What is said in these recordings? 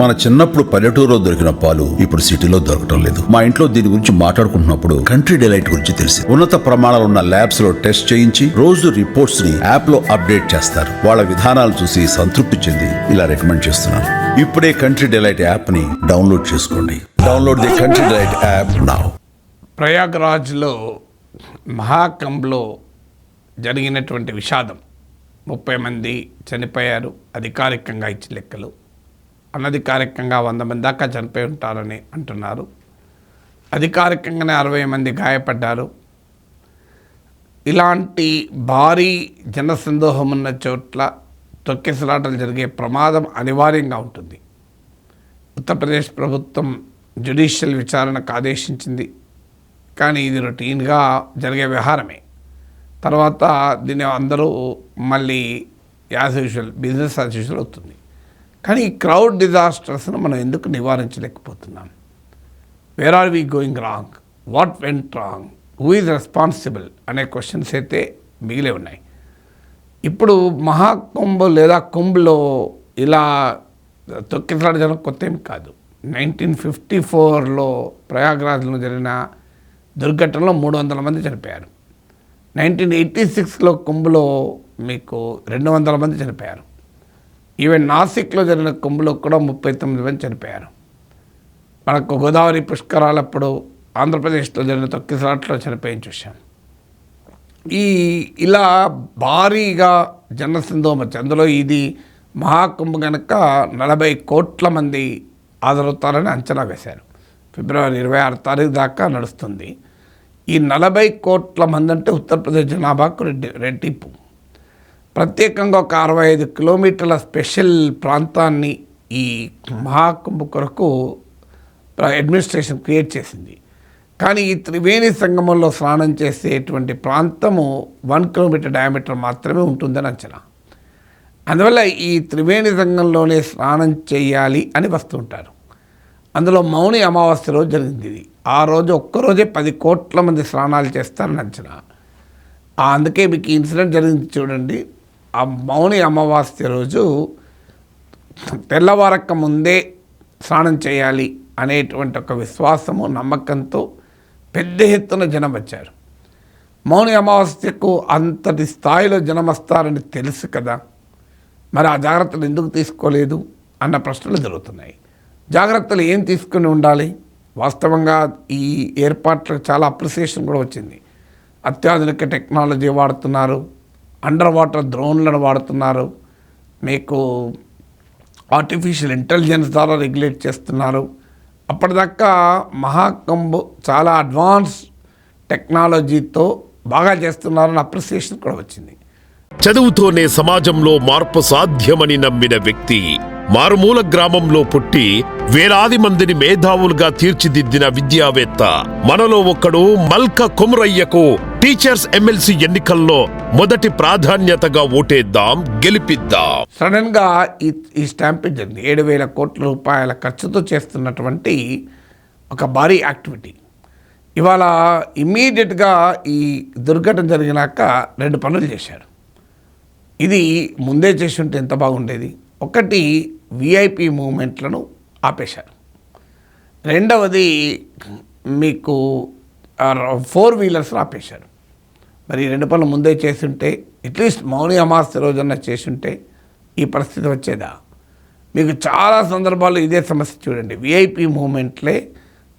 మన చిన్నప్పుడు పల్లెటూరులో దొరికిన పాలు ఇప్పుడు సిటీలో దొరకటం లేదు. మా ఇంట్లో దీని గురించి మాట్లాడుకుంటున్నప్పుడు కంట్రీ డిలైట్ గురించి తెలిసి ఉన్నత ప్రమాణాలు ఉన్న ల్యాబ్స్ లో టెస్ట్ చేయించి రోజు రిపోర్ట్స్ ని యాప్ లో అప్డేట్ చేస్తారు. వాళ్ళ విధానాలు చూసి సంతృప్తి చెంది ఇలా రికమెండ్ చేస్తున్నాను. ఇప్పుడే కంట్రీ డిలైట్ యాప్ ని డౌన్లోడ్ చేసుకోండి. Download the Country Delight app now. ప్రయాగ్రాజ్లో మహాకుంభలో జరిగినటువంటి విషాదం, 30 మంది చనిపోయారు. అధికారికంగా ఇచ్చిన లెక్కలు, అనధికారికంగా 100 మంది దాకా చనిపోయి ఉంటారని అంటున్నారు. అధికారికంగానే 60 మంది గాయపడ్డారు. ఇలాంటి భారీ జనసందోహం ఉన్న చోట్ల తొక్కిసలాటలు జరిగే ప్రమాదం అనివార్యంగా ఉంటుంది. ఉత్తరప్రదేశ్ ప్రభుత్వం జ్యుడిషియల్ విచారణకు ఆదేశించింది, కానీ ఇది రొటీన్గా జరిగే వ్యవహారమే. తర్వాత దీన్ని అందరూ మళ్ళీ as usual, business as usual అవుతుంది. కానీ ఈ క్రౌడ్ డిజాస్టర్స్ను మనం ఎందుకు నివారించలేకపోతున్నాం? Where are we going wrong? What went wrong? Who is responsible అనే క్వశ్చన్స్ అయితే మిగిలే ఉన్నాయి. ఇప్పుడు మహాకుంభ్ లేదా కుంభ్లో ఇలా తొక్కిసలాట జరగడం కొత్త ఏమి కాదు. 1954లో ప్రయాగ్రాజ్లో జరిగిన దుర్ఘటనలో 300 మంది చనిపోయారు. 1986లో కుంభ్లో మీకు 200 మంది చనిపోయారు. ఈవెన్ నాసిక్లో జరిగిన కుంభలో కూడా 39 మంది చనిపోయారు. మనకు గోదావరి పుష్కరాలప్పుడు ఆంధ్రప్రదేశ్లో జరిగిన తొక్కిసలాట్లో చనిపోయి చూశాం. ఇలా భారీగా జనసందోహం వచ్చి, అందులో ఇది మహాకుంభ్ కనుక 40 కోట్ల మంది హాజరవుతారని అంచనా వేశారు. ఫిబ్రవరి 26 తారీఖు దాకా నడుస్తుంది. ఈ 40 కోట్ల మంది అంటే ఉత్తరప్రదేశ్ జనాభాకు రెట్టింపు. ప్రత్యేకంగా ఒక 65 కిలోమీటర్ల స్పెషల్ ప్రాంతాన్ని ఈ మహాకుంభ్ కొరకు అడ్మినిస్ట్రేషన్ క్రియేట్ చేసింది. కానీ ఈ త్రివేణి సంగమంలో స్నానం చేసేటువంటి ప్రాంతము 1 కిలోమీటర్ డయామీటర్ మాత్రమే ఉంటుందని అంచనా. అందువల్ల ఈ త్రివేణి సంగంలోనే స్నానం చేయాలి అని వస్తుంటారు. అందులో మౌని అమావాస్య రోజు జరిగింది ఇది. ఆ రోజు ఒక్కరోజే 10 కోట్ల మంది స్నానాలు చేస్తారని అంచనా. అందుకే మీకు ఈ ఇన్సిడెంట్ జరిగింది చూడండి. ఆ మౌని అమావాస్య రోజు తెల్లవారక ముందే స్నానం చేయాలి అనేటువంటి ఒక విశ్వాసము, నమ్మకంతో పెద్ద ఎత్తున జనం వచ్చారు. మౌని అమావాస్యకు అంతటి స్థాయిలో జనం వస్తారని తెలుసు కదా, మరి ఆ జాగ్రత్తలు ఎందుకు తీసుకోలేదు అన్న ప్రశ్నలు జరుగుతున్నాయి. జాగ్రత్తలు ఏం తీసుకుని ఉండాలి? వాస్తవంగా ఈ ఏర్పాట్లకు చాలా అప్రిసియేషన్ కూడా వచ్చింది. అత్యాధునిక టెక్నాలజీ వాడుతున్నారు, అండర్ వాటర్ డ్రోన్లను వాడుతున్నారు, మీకు ఆర్టిఫిషియల్ ఇంటెలిజెన్స్ ద్వారా రెగ్యులేట్ చేస్తున్నారు. అప్పటిదాకా మహాకుంభ్ చాలా అడ్వాన్స్ టెక్నాలజీతో బాగా చేస్తున్నారని అప్రిసియేషన్ కూడా వచ్చింది. చదువుతోనే సమాజంలో మార్పు సాధ్యమని నమ్మిన వ్యక్తి, మారుమూల గ్రామంలో పుట్టి వేలాది మందిని మేధావులుగా తీర్చిదిద్దిన విద్యావేత్త, మనలో ఒక్కడు మల్క కుమ్రయ్యకు టీచర్స్ ఎమ్మెల్సీ ఎన్నికల్లో మొదటి ప్రాధాన్యతగా ఓటేద్దాం, గెలిపిద్దాం. సడన్ గా ఈ స్టాంపింగ్ జరిగింది. 7,000 కోట్ల రూపాయల ఖర్చుతో చేస్తున్నటువంటి ఒక భారీ యాక్టివిటీ. ఇవాళ ఇమ్మీడియట్గా ఈ దుర్ఘటన జరిగినాక 2 పనులు చేశారు. ఇది ముందే చేసి ఉంటే ఎంత బాగుండేది. ఒకటి, విఐపి మూవ్మెంట్లను ఆపేశారు. రెండవది, మీకు 4 వీలర్స్ ఆపేశారు. మరి 2 పనులు ముందే చేసుంటే, అట్లీస్ట్ మౌని అమావాస్య రోజున చేసుంటే ఈ పరిస్థితి వచ్చేదా? మీకు చాలా సందర్భాల్లో ఇదే సమస్య చూడండి. విఐపి మూవ్మెంట్లే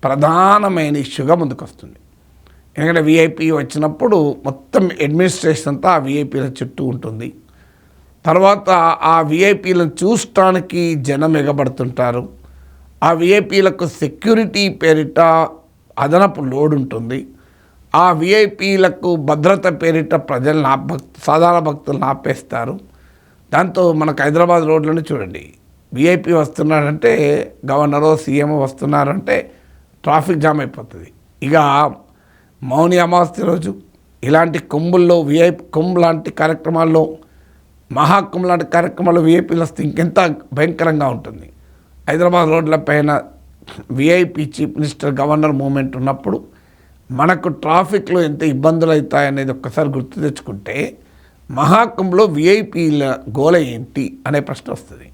ప్రధానమైన ఇష్యూగా ముందుకు వస్తుంది. ఎందుకంటే విఐపి వచ్చినప్పుడు మొత్తం అడ్మినిస్ట్రేషన్ అంతా ఆ విఐపీల చుట్టూ ఉంటుంది. తర్వాత ఆ విఐపీలను చూడటానికి జనం ఎగబడుతుంటారు. ఆ విఐపీలకు సెక్యూరిటీ పేరిట అదనపు లోడ్ ఉంటుంది. ఆ విఐపీలకు భద్రత పేరిట ప్రజలను సాధారణ భక్తులను ఆపేస్తారు. దాంతో మనకు హైదరాబాద్ రోడ్లను చూడండి, విఐపీ వస్తున్నారంటే, గవర్నరో సీఎం వస్తున్నారంటే ట్రాఫిక్ జామ్ అయిపోతుంది. ఇక మౌని అమావాస్య రోజు ఇలాంటి కుంభుల్లో, కుంభ్ లాంటి కార్యక్రమాల్లో, మహాకుంభ్ లాంటి కార్యక్రమాల్లో విఐపీలు వస్తే ఇంకెంత భయంకరంగా ఉంటుంది. హైదరాబాద్ రోడ్ల పైన V I P chief minister, governor movement ఉన్నప్పుడు మనకు ట్రాఫిక్లో ఎంత ఇబ్బందులు అవుతాయనేది ఒక్కసారి గుర్తు తెచ్చుకుంటే, మహాకుంభలో విఐపీల గోల ఏంటి అనే ప్రశ్న వస్తుంది.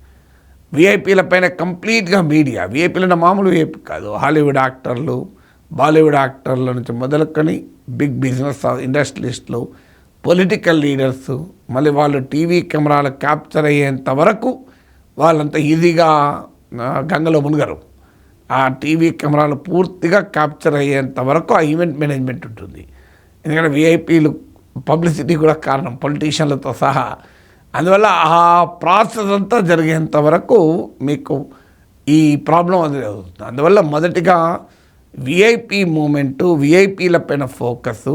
విఐపీల పైన కంప్లీట్గా మీడియా, విఐపీలన్న మామూలు విఐపీ కాదు, హాలీవుడ్ యాక్టర్లు, బాలీవుడ్ యాక్టర్ల నుంచి మొదలుకొని బిగ్ బిజినెస్ ఇండస్ట్రియలిస్టులు, పొలిటికల్ లీడర్స్, మళ్ళీ వాళ్ళు టీవీ కెమెరాలు క్యాప్చర్ అయ్యేంత వరకు వాళ్ళంతా ఈజీగా గంగలో మునగరు. ఆ టీవీ కెమెరాలు పూర్తిగా క్యాప్చర్ అయ్యేంత వరకు ఆ ఈవెంట్ మేనేజ్మెంట్ ఉంటుంది. ఎందుకంటే విఐపీలు పబ్లిసిటీ కూడా కారణం, పొలిటీషియన్లతో సహా. అందువల్ల ఆ ప్రాసెస్ అంతా జరిగేంత వరకు మీకు ఈ ప్రాబ్లం అది అవుతుంది. అందువల్ల మొదటిగా విఐపీ మూమెంటు, విఐపీల పైన ఫోకస్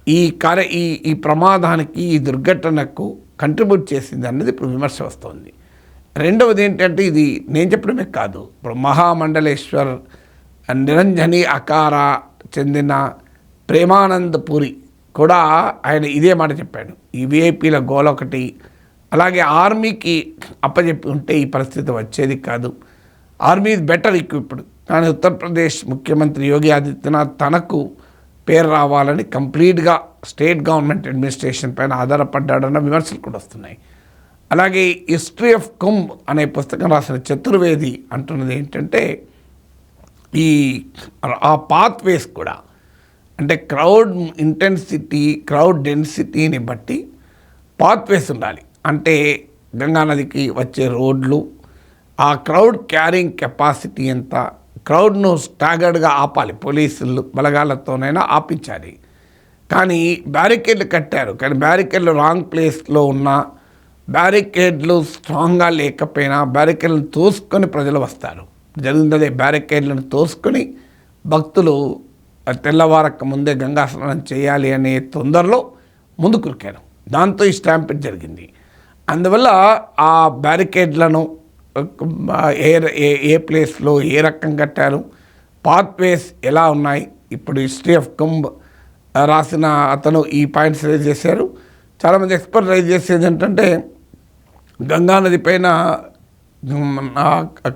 ఈ ప్రమాదానికి, ఈ దుర్ఘటనకు కంట్రిబ్యూట్ చేసింది అన్నది ఇప్పుడు విమర్శ వస్తుంది. రెండవది ఏంటంటే, ఇది నేను చెప్పడమే కాదు, ఇప్పుడు మహామండలేశ్వర్ నిరంజని అకార చెందిన ప్రేమానంద్ పూరి కూడా ఆయన ఇదే మాట చెప్పాడు. ఈ విఐపీల గోల్ ఒకటి, అలాగే ఆర్మీకి అప్పచెప్పి ఉంటే ఈ పరిస్థితి వచ్చేది కాదు. ఆర్మీ ఈజ్ బెటర్ ఎక్విప్డ్, కానీ ఉత్తరప్రదేశ్ ముఖ్యమంత్రి యోగి ఆదిత్యనాథ్ తనకు పేరు రావాలని కంప్లీట్గా స్టేట్ గవర్నమెంట్ అడ్మినిస్ట్రేషన్ పైన ఆధారపడ్డాడన్న విమర్శలు కూడా వస్తున్నాయి. అలాగే హిస్టరీ ఆఫ్ కుంభ్ అనే పుస్తకం రాసిన చతుర్వేది అంటున్నది ఏంటంటే, ఆ పాత్వేస్ కూడా, అంటే క్రౌడ్ ఇంటెన్సిటీ, క్రౌడ్ డెన్సిటీని బట్టి పాత్వేస్ ఉండాలి. అంటే గంగానదికి వచ్చే రోడ్లు, ఆ క్రౌడ్ క్యారింగ్ కెపాసిటీ ఎంత, క్రౌడ్ను స్టాగర్డ్గా ఆపాలి, పోలీసులు బలగాలతోనైనా ఆపించాలి. కానీ బ్యారికేడ్లు కట్టారు, కానీ బ్యారికేడ్లు రాంగ్ ప్లేస్లో ఉన్నా, బ్యారికేడ్లు స్ట్రాంగ్గా లేకపోయినా బ్యారికేడ్లను తోసుకొని ప్రజలు వస్తారు. జరిగిందే, బ్యారికేడ్లను తోసుకొని భక్తులు తెల్లవారక ముందే గంగా స్నానం చేయాలి అనే తొందరలో ముందుకురికారు. దాంతో ఈ స్టాంపిడ్ జరిగింది. అందువల్ల ఆ బ్యారికేడ్లను ఏ ప్లేస్లో ఏ రకం కట్టారు, పాత్వేస్ ఎలా ఉన్నాయి, ఇప్పుడు హిస్టరీ ఆఫ్ కుంభ్ రాసిన అతను ఈ పాయింట్స్ రైజ్ చేశారు. చాలామంది ఎక్స్పర్ట్ రైజ్ చేసేది ఏంటంటే, గంగానది పైన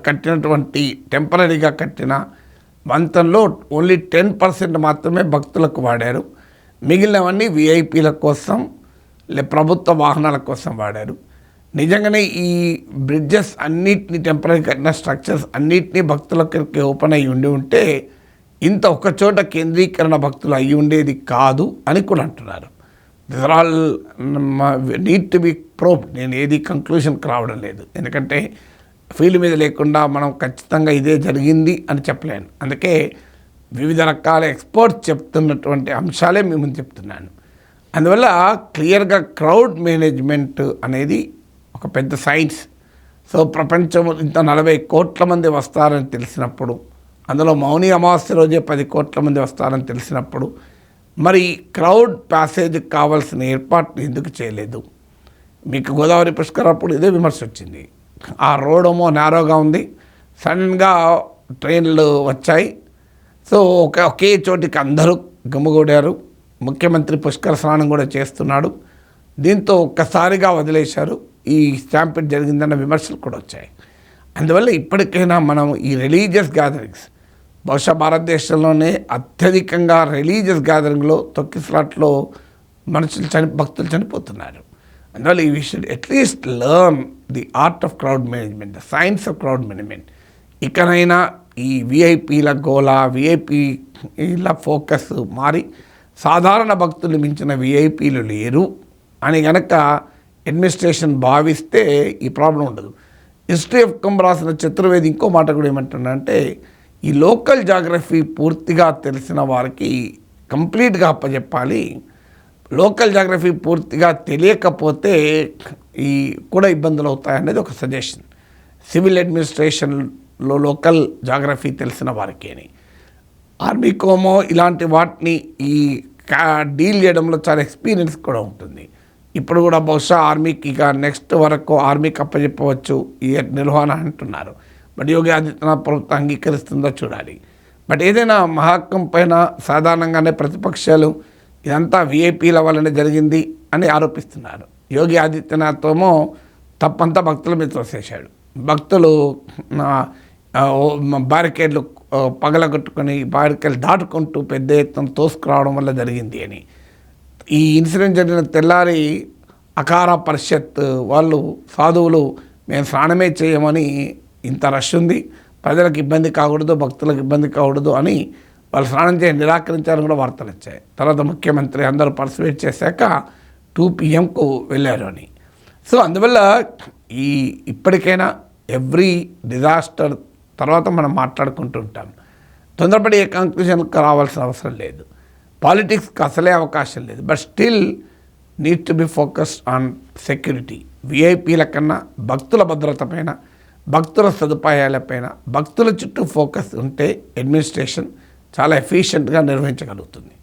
కట్టినటువంటి టెంపరీగా కట్టిన వంతెనలో ఓన్లీ 10% మాత్రమే భక్తులకు వాడారు, మిగిలినవన్నీ విఐపీల కోసం ప్రభుత్వ వాహనాల కోసం వాడారు. నిజంగానే ఈ బ్రిడ్జెస్ అన్నిటినీ, టెంపరీ కట్టిన స్ట్రక్చర్స్ అన్నిటినీ భక్తులకి ఓపెన్ అయ్యి ఉంటే ఇంత ఒక్కచోట కేంద్రీకరణ భక్తులు అయ్యి ఉండేది కాదు అని కూడా అంటున్నారు. This are all need to be probed. నేను ఏది కంక్లూషన్కి రావడం లేదు, ఎందుకంటే ఫీల్డ్ మీద లేకుండా మనం ఖచ్చితంగా ఇదే జరిగింది అని చెప్పలేను. అందుకే వివిధ రకాల ఎక్స్పర్ట్స్ చెప్తున్నటువంటి అంశాలే మీ ముందు చెప్తున్నాను. అందువల్ల క్లియర్గా క్రౌడ్ మేనేజ్మెంట్ అనేది ఒక పెద్ద సైన్స్. సో ప్రపంచం ఇంత 40 కోట్ల మంది వస్తారని తెలిసినప్పుడు, అందులో మౌని అమావాస్య రోజే 10 కోట్ల మంది వస్తారని తెలిసినప్పుడు, మరి క్రౌడ్ ప్యాసేజ్కి కావాల్సిన ఏర్పాట్లు ఎందుకు చేయలేదు? మీకు గోదావరి పుష్కరప్పుడు ఇదే విమర్శ వచ్చింది. ఆ రోడ్ నేరోగా ఉంది, సడన్గా ట్రైన్లు వచ్చాయి, సో ఒకే చోటికి అందరూ గుమ్మగూడారు. ముఖ్యమంత్రి పుష్కర స్నానం కూడా చేస్తున్నాడు, దీంతో ఒక్కసారిగా వదిలేశారు. ఈ స్టాంపిడ్ జరిగిందన్న విమర్శలు కూడా వచ్చాయి. అందువల్ల ఇప్పటికైనా మనం ఈ రిలీజియస్ గ్యాదరింగ్స్, బహుశా భారతదేశంలోనే అత్యధికంగా రిలీజియస్ గ్యాదరింగ్లో తొక్కిసలాట్లో భక్తులు చనిపోతున్నారు. అందువల్ల ఈ విషయం at least learn the art of crowd management, the science of crowd management. ఇకనైనా ఈ విఐపీల గోలా, విఐపీల ఫోకస్ మారి సాధారణ భక్తులు మించిన విఐపీలు లేరు అని గనక అడ్మినిస్ట్రేషన్ భావిస్తే ఈ ప్రాబ్లం ఉండదు. హిస్టరీ ఆఫ్ కుంభ్ రాసిన చతుర్వేది ఇంకో మాట కూడా ఏమంటున్నారంటే, ఈ లోకల్ జాగ్రఫీ పూర్తిగా తెలిసిన వారికి కంప్లీట్గా అప్పచెప్పాలి, లోకల్ జాగ్రఫీ పూర్తిగా తెలియకపోతే ఈ కూడా ఇబ్బందులు అవుతాయనేది ఒక సజెషన్. సివిల్ అడ్మినిస్ట్రేషన్లో లోకల్ జాగ్రఫీ తెలిసిన వారికి అని, ఆర్మీకోమో ఇలాంటి వాటిని ఈ డీల్ చేయడంలో చాలా ఎక్స్పీరియన్స్ కూడా ఉంటుంది. ఇప్పుడు కూడా బహుశా ఆర్మీకి ఇక నెక్స్ట్ వరకు ఆర్మీకి అప్పచెప్పవచ్చు ఈ నిర్వహణ అంటున్నారు. బట్ యోగి ఆదిత్యనాథ్ ప్రభుత్వం అంగీకరిస్తుందో చూడాలి. బట్ ఏదైనా మహాకుంభ్ పైన సాధారణంగానే ప్రతిపక్షాలు ఇదంతా విఐపీల వల్లనే జరిగింది అని ఆరోపిస్తున్నారు. యోగి ఆదిత్యనాథ్ ఏమో తప్పంతా భక్తుల మీద తోసేశాడు. భక్తులు బ్యారికేడ్లు పగలగొట్టుకొని బ్యారికేడ్లు దాటుకుంటూ పెద్ద ఎత్తున తోసుకురావడం వల్ల జరిగింది అని. ఈ ఇన్సిడెంట్ జరిగిన తెల్లారి అకార పరిషత్ వాళ్ళు, సాధువులు మేము స్నానమే చేయమని, ఇంత రష్ ఉంది, ప్రజలకు ఇబ్బంది కాకూడదు, భక్తులకు ఇబ్బంది కాకూడదు అని వాళ్ళు స్నానం చేయ నిరాకరించాలని కూడా వార్తలు వచ్చాయి. తర్వాత ముఖ్యమంత్రి అందరూ పర్సువేట్ చేశాక 2 PM వెళ్ళారు అని. సో అందువల్ల ఇప్పటికైనా ఎవ్రీ డిజాస్టర్ తర్వాత మనం మాట్లాడుకుంటూ ఉంటాం. తొందరపడి ఏ కంక్లూజన్కి రావాల్సిన అవసరం లేదు. పాలిటిక్స్కి అసలే అవకాశం లేదు. But still need to be focused on security. విఐపీల కన్నా భక్తుల భద్రత పైన, భక్తుల సదుపాయాలపైన, భక్తుల చుట్టూ ఫోకస్ ఉంటే అడ్మినిస్ట్రేషన్ చాలా ఎఫిషియెంట్గా నిర్వహించగలుగుతుంది.